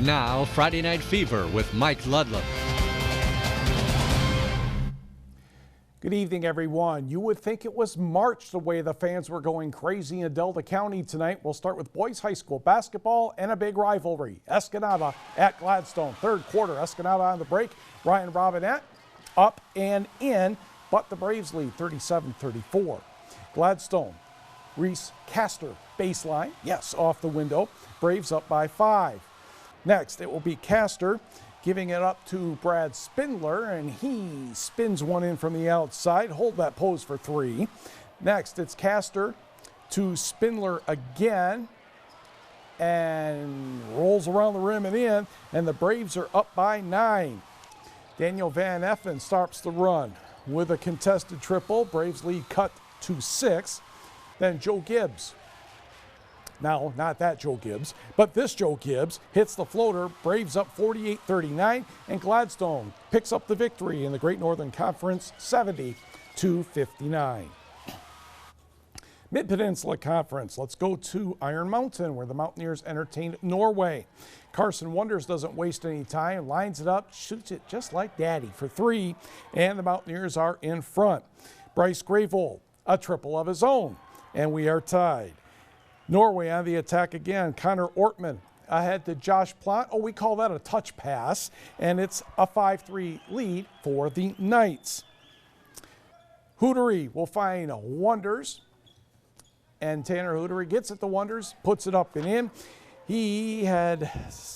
Now, Friday Night Fever with Mike Ludlam. Good evening, everyone. You would think it was March the way the fans were going crazy in Delta County tonight. We'll start with boys high school basketball and a big rivalry. Escanaba at Gladstone. Third quarter, Escanaba on the break. Ryan Robinette up and in, but the Braves lead 37-34. Gladstone, Reese Castor baseline. Yes, off the window. Braves up by 5. Next, it will be Castor giving it up to Brad Spindler, and he spins one in from the outside. Hold that pose for 3. Next, it's Castor to Spindler again, and rolls around the rim and in, and the Braves are up by 9. Daniel Van Effen starts the run with a contested triple. Braves lead cut to 6. Then Joe Gibbs. Now, not that Joe Gibbs, but this Joe Gibbs hits the floater. Braves up 48-39, and Gladstone picks up the victory in the Great Northern Conference 70-59. Mid-Peninsula Conference. Let's go to Iron Mountain, where the Mountaineers entertained Norway. Carson Wonders doesn't waste any time, lines it up, shoots it just like Daddy for 3, and the Mountaineers are in front. Bryce Gravold, a triple of his own, and we are tied. Norway on the attack again. Connor Ortman ahead to Josh Plott. Oh, we call that a touch pass, and it's a 5-3 lead for the Knights. Hootery will find Wonders, and Tanner Hootery gets it to Wonders, puts it up and in. He had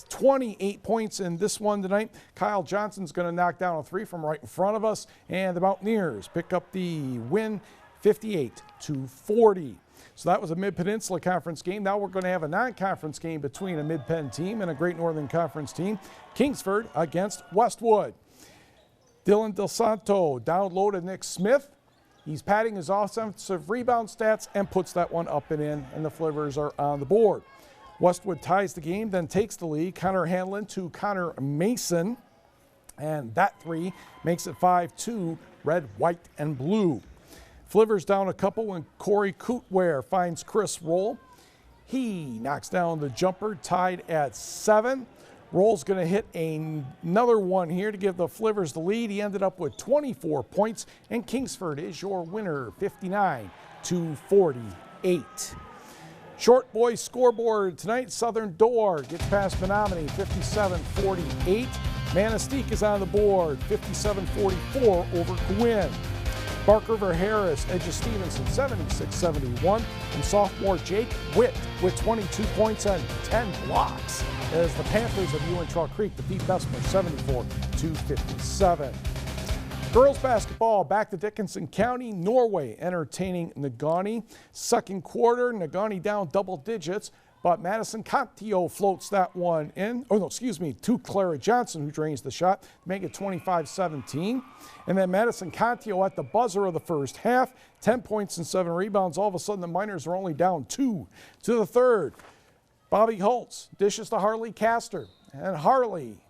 28 points in this one tonight. Kyle Johnson's going to knock down a 3 from right in front of us, and the Mountaineers pick up the win 58-40. So that was a Mid-Peninsula Conference game. Now we're going to have a non-conference game between a Mid-Pen team and a Great Northern Conference team. Kingsford against Westwood. Dylan Del Santo downloaded Nick Smith. He's padding his offensive rebound stats and puts that one up and in, and the Flivers are on the board. Westwood ties the game, then takes the lead. Connor Hanlon to Connor Mason, and that 3 makes it 5-2, red, white, and blue. Flivers down a couple when Corey Kootware finds Chris Roll. He knocks down the jumper, tied at 7. Roll's going to hit another one here to give the Flivers the lead. He ended up with 24 points, and Kingsford is your winner, 59-48. Short boys scoreboard tonight. Southern Door gets past Menominee, 57-48. Manistee is on the board, 57-44 over Gwynn. Bark River Harris edges Stevenson 76-71, and sophomore Jake Witt with 22 points and 10 blocks as the Panthers of Uintah Creek defeat Bessemer 74-57. Girls basketball back to Dickinson County. Norway entertaining Negaunee. Second quarter, Negaunee down double digits, but Madison Contio floats that one in. Oh, no, excuse me, to Clara Johnson, who drains the shot to make it 25-17. And then Madison Contio at the buzzer of the first half, 10 points and 7 rebounds. All of a sudden, the Miners are only down 2 to the third. Bobby Holtz dishes to Harley Castor, and Harley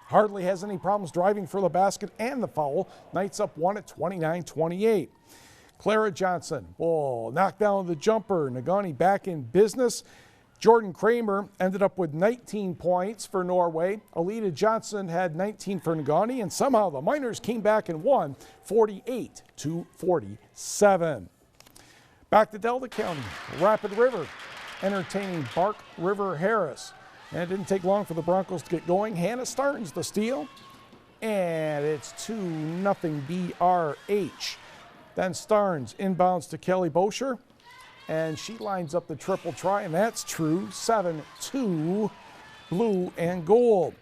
hardly has any problems driving for the basket and the foul. Knights up 1 at 29-28. Clara Johnson will knock down the jumper. Negaunee back in business. Jordan Kramer ended up with 19 points for Norway. Alita Johnson had 19 for Negaunee, and somehow the Miners came back and won 48-47. Back to Delta County. Rapid River entertaining Bark River Harris. And it didn't take long for the Broncos to get going. Hannah Starnes the steal, and it's 2-0 BRH. Then Starnes inbounds to Kelly Bosher, and she lines up the triple try, and that's true. 7-2, blue and gold.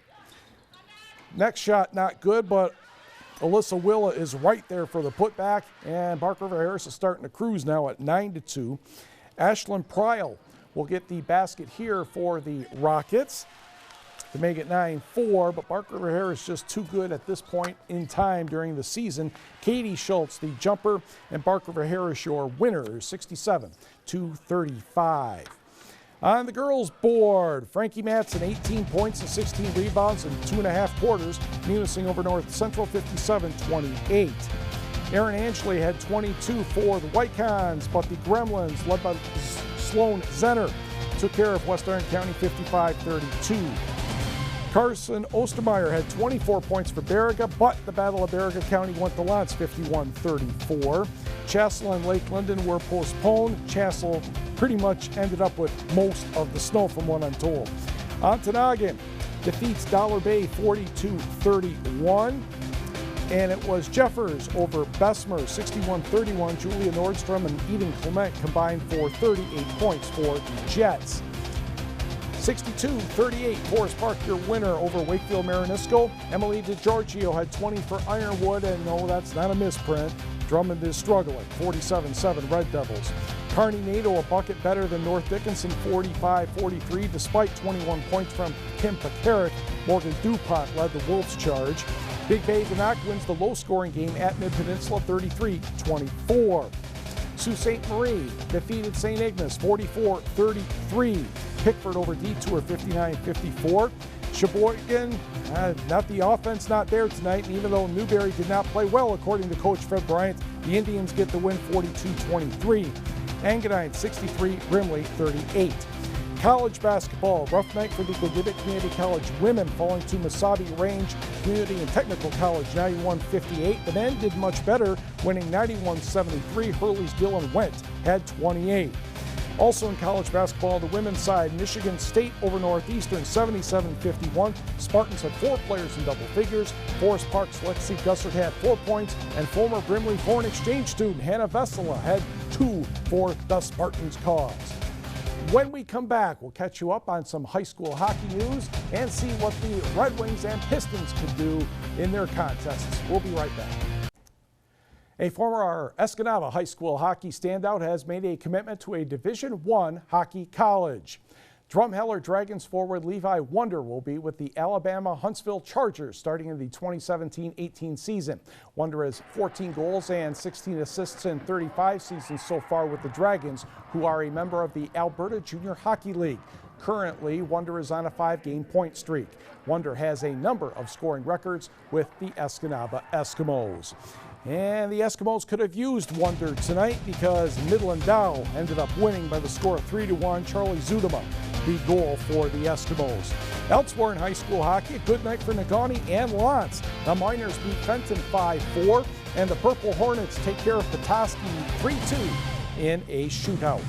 Next shot not good, but Alyssa Willa is right there for the putback, and Bark River Harris is starting to cruise now at 9-2. Ashlyn Pryal will get the basket here for the Rockets to make it 9-4, but Bark River Harris just too good at this point in time during the season. Katie Schultz, the jumper, and Bark River Harris, your winner, 67-35. On the girls' board, Frankie Matson, 18 points and 16 rebounds in 2.5 quarters, municing over North Central, 57-28. Aaron Angeli had 22 for the Whitecons, but the Gremlins, led by Sloan Zenner, took care of West Iron County 55-32. Carson Ostermeyer had 24 points for Baraga, but the Battle of Baraga County went to Lance 51-34. Chassell and Lake Linden were postponed. Chassell pretty much ended up with most of the snow from what I'm told. Ontonagon defeats Dollar Bay 42-31. And it was Jeffers over Bessemer 61-31. Julia Nordstrom and Eden Clement combined for 38 points for the Jets. 62-38, Forest Park your winner over Wakefield Marinisco. Emily DiGiorgio had 20 for Ironwood, and no, that's not a misprint. Drummond is struggling, 47-7 Red Devils. Kearney Nato a bucket better than North Dickinson, 45-43, despite 21 points from Kim Pekarik. Morgan DuPont led the Wolves charge. Big Bay Denac wins the low-scoring game at Mid-Peninsula, 33-24. Sault Ste. Marie defeated St. Ignace, 44-33. Pickford over Detour, 59-54. Sheboygan, not the offense not there tonight, and even though Newberry did not play well, according to Coach Fred Bryant, the Indians get the win 42-23. Engadine 63, Brimley 38. College basketball, rough night for the Gwinnett Community College women, falling to Mesabi Range Community and Technical College 91-58. The men did much better, winning 91-73. Hurley's Dylan Went had 28. Also in college basketball, the women's side, Michigan State over Northeastern 77-51. Spartans had 4 players in double figures. Forest Park's Lexi Gussert had 4 points, and former Brimley foreign exchange student Hannah Vesela had 2 for the Spartans' cause. When we come back, we'll catch you up on some high school hockey news and see what the Red Wings and Pistons could do in their contests. We'll be right back. A former Escanaba high school hockey standout has made a commitment to a Division I hockey college. Drumheller Dragons forward Levi Wonder will be with the Alabama Huntsville Chargers starting in the 2017-18 season. Wonder has 14 goals and 16 assists in 35 seasons so far with the Dragons, who are a member of the Alberta Junior Hockey League. Currently, Wonder is on a 5-game point streak. Wonder has a number of scoring records with the Escanaba Eskimos. And the Eskimos could have used Wonder tonight because Midland Dow ended up winning by the score of 3-1. Charlie Zudema, the goal for the Eskimos. Elsewhere in high school hockey, a good night for Negaunee and Lance. The Miners beat Fenton 5-4, and the Purple Hornets take care of Petoskey 3-2 in a shootout.